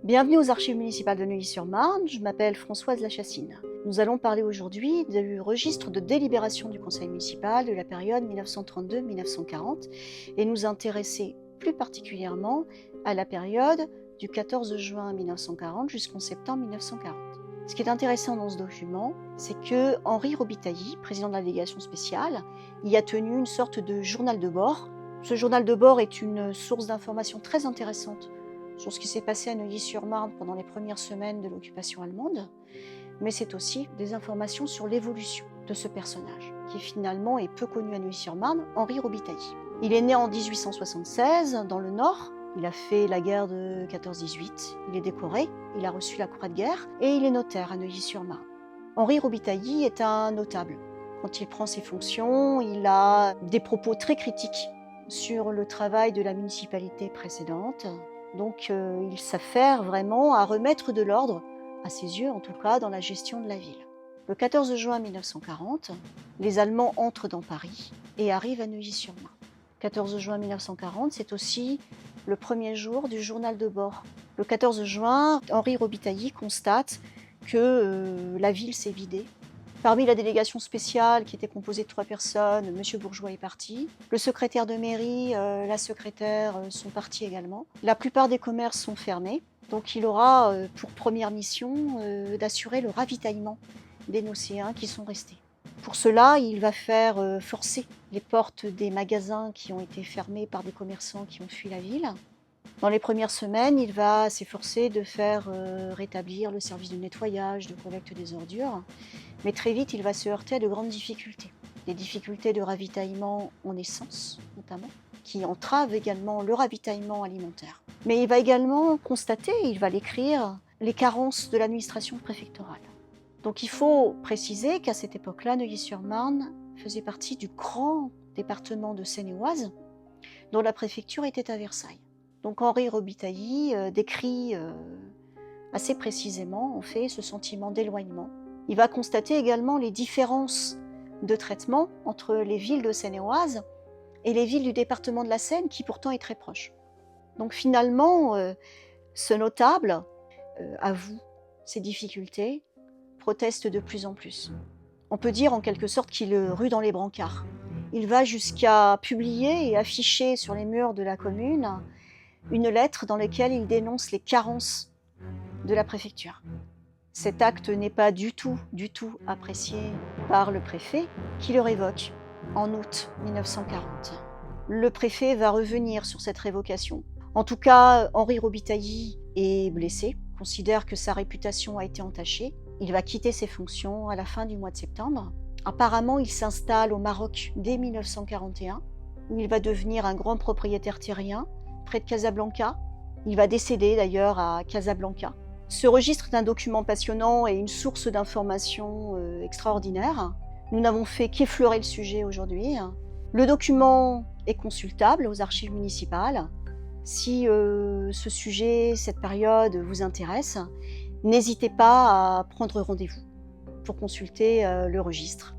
Bienvenue aux Archives municipales de Neuilly-sur-Marne, je m'appelle Françoise Lachassine. Nous allons parler aujourd'hui du registre de délibération du conseil municipal de la période 1932-1940 et nous intéresser plus particulièrement à la période du 14 juin 1940 jusqu'en septembre 1940. Ce qui est intéressant dans ce document, c'est que Henri Robitaille, président de la délégation spéciale, y a tenu une sorte de journal de bord. Ce journal de bord est une source d'information très intéressante sur ce qui s'est passé à Neuilly-sur-Marne pendant les premières semaines de l'occupation allemande, mais c'est aussi des informations sur l'évolution de ce personnage, qui finalement est peu connu à Neuilly-sur-Marne, Henri Robitaille. Il est né en 1876 dans le Nord, il a fait la guerre de 14-18, il est décoré, il a reçu la croix de guerre et il est notaire à Neuilly-sur-Marne. Henri Robitaille est un notable. Quand il prend ses fonctions, il a des propos très critiques sur le travail de la municipalité précédente. Donc il s'affaire vraiment à remettre de l'ordre, à ses yeux en tout cas, dans la gestion de la ville. Le 14 juin 1940, les Allemands entrent dans Paris et arrivent à Neuilly-sur-Marne. 14 juin 1940, c'est aussi le premier jour du journal de bord. Le 14 juin, Henri Robitaille constate que la ville s'est vidée. Parmi la délégation spéciale, qui était composée de 3 personnes, M. Bourgeois est parti. Le secrétaire de mairie, la secrétaire sont partis également. La plupart des commerces sont fermés. Donc il aura pour première mission d'assurer le ravitaillement des Nocéens qui sont restés. Pour cela, il va faire forcer les portes des magasins qui ont été fermés par des commerçants qui ont fui la ville. Dans les premières semaines, il va s'efforcer de faire rétablir le service de nettoyage, de collecte des ordures. Mais très vite, il va se heurter à de grandes difficultés. Des difficultés de ravitaillement en essence, notamment, qui entravent également le ravitaillement alimentaire. Mais il va également constater, il va l'écrire, les carences de l'administration préfectorale. Donc il faut préciser qu'à cette époque-là, Neuilly-sur-Marne faisait partie du grand département de Seine-et-Oise, dont la préfecture était à Versailles. Donc Henri Robitaille décrit assez précisément, en fait, ce sentiment d'éloignement. Il va constater également les différences de traitement entre les villes de Seine-et-Oise et les villes du département de la Seine, qui pourtant est très proche. Donc finalement, ce notable avoue ses difficultés, proteste de plus en plus. On peut dire en quelque sorte qu'il rue dans les brancards. Il va jusqu'à publier et afficher sur les murs de la commune une lettre dans laquelle il dénonce les carences de la préfecture. Cet acte n'est pas du tout apprécié par le préfet, qui le révoque en août 1940. Le préfet va revenir sur cette révocation. En tout cas, Henri Robitaille est blessé, considère que sa réputation a été entachée. Il va quitter ses fonctions à la fin du mois de septembre. Apparemment, il s'installe au Maroc dès 1941, où il va devenir un grand propriétaire terrien, près de Casablanca. Il va décéder d'ailleurs à Casablanca. Ce registre est un document passionnant et une source d'informations extraordinaire. Nous n'avons fait qu'effleurer le sujet aujourd'hui. Le document est consultable aux archives municipales. Si ce sujet, cette période vous intéresse, n'hésitez pas à prendre rendez-vous pour consulter le registre.